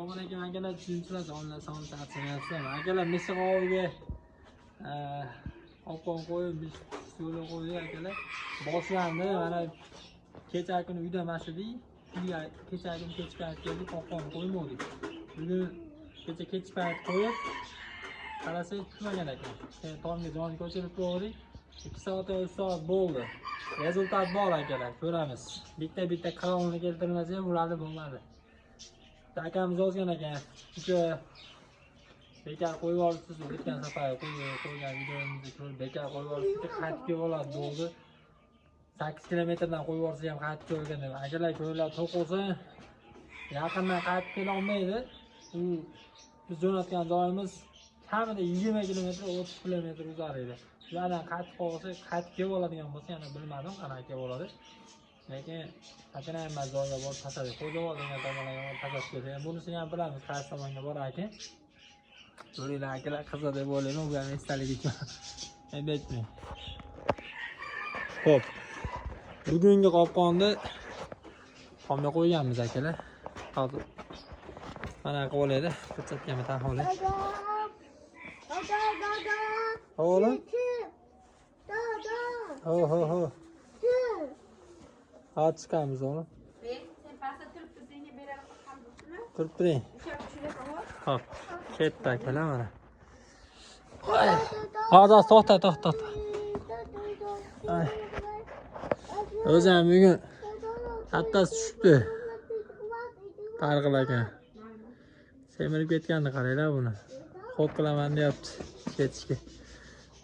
Assalomu alaykum akalar, tushunchalar sonlar soni tartiblasizmi? Akalar Misg'ovga qopqon qo'yib, yo'l qo'ydi akalar. Boshlandi. Mana kecha kuni uyda mashidik. Kecha kuni kech payt keldik, qopqon qo'ymadik. Bugun kecha kech payt qo'yib, qarasak tutmagan ekan. Tomga joni ko'chirib qo'ydik. 2 soat 3 soat bo'ldi. Rezultat bor akalar, ko'ramiz. Bitta qirolni keltirmasa, ularni bo'lmadi. Akamiz yozgan ekan. O'sha bekor qo'yib yuboribsiz, o'tgan safar qo'ygan videomizni ko'rib bekor qo'yib yuboribsiz, qaytib bo'ladi bo'ldi. 8 kilometrdan qo'yib yuborsa ham qaytib kelgan deb. Akalar ko'rlar to'qilsa, yaqindan qaytib kela olmaydi. Biz jo'natgan joyimiz kamida 20 kilometr, 30 kilometr uzar edi. Ulardan qaytib qolsa, qaytib kelib oladigan bo'lsa, yana bilmadim qanaqa kelib oladi. Lekin qachonayam joyga borib tasadi. Qo'yjavoz degan tomonlarga tasab keldi. Bunisini ham bilamiz, qaysi tomonga borar ekan. Ko'ringlar akalar, qiziq deb o'ylayman, bu ham esdalik uchun. Aytmayman. Xo'p. Bugungi qopqonni qomga qo'yganmiz akalar. Hozir mana qo'yiladi. Ko'rsatganman taxoli. Oğlum. Ho. Hadi çıkarmış oğlum. Sen pasta turibdi, berib qolibsizmi? Turib turing. Hop. Ketdi akalar mana. Hozir to'xta. O'zim bugun hattasi tushibdi. Targ'il aka. Semirib ketganini qaranglar buni. Xo'p qilaman deyapti ketishga.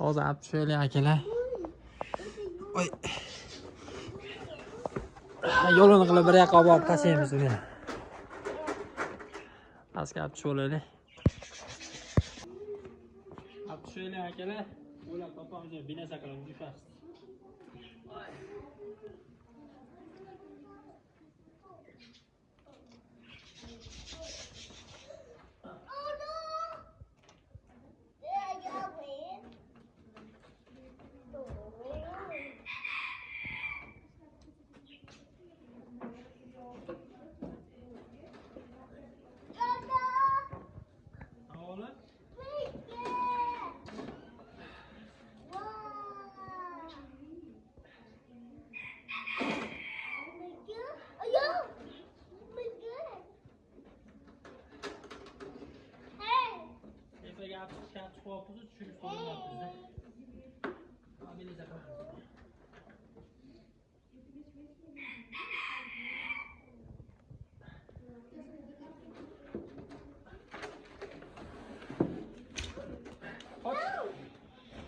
Hozir olib tushaylik akalar. Voy. Yo'lini qilib bir yoqqa borib tashlaymiz uni. Pastga olib tushaylik. Olib tushaylik akalar. O'ylab topamiz, binasa qilib tushamiz.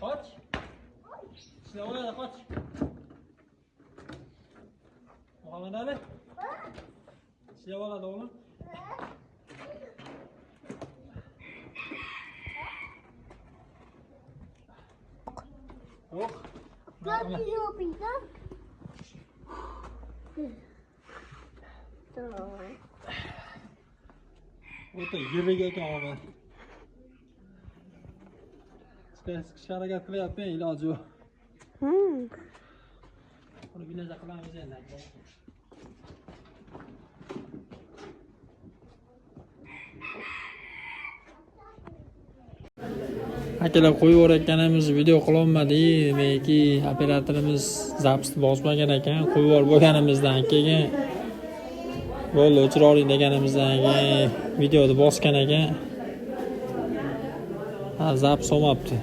Kaç. Silah oraya kaç. Muhammed Ali. Silah orada oğlum. Yok. Ne yapıyor bizden? Otur, yürüge ekan ben. Sıkışa harakat qilyapman, iloji yo'q. Buni binaza qilamiz endi. Akalar qo'yib yuborayotganimiz video qilolmadik, demakki operatorimiz zapsni bosmagan ekan, qo'yib yuborib bo'lganimizdan keyin bo'ldi o'chirib deganimizdan keyin videoni bosgan ekan. Zaps olmabdi.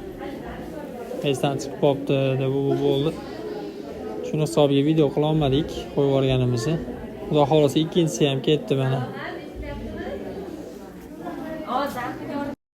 Esdan chiqib qolibdi deb bo'ldi. Shuni hisobiga video qila olmadik, qo'yib yuborganimizni. Xudo xolasa ikkinchisi ham ketdi mana.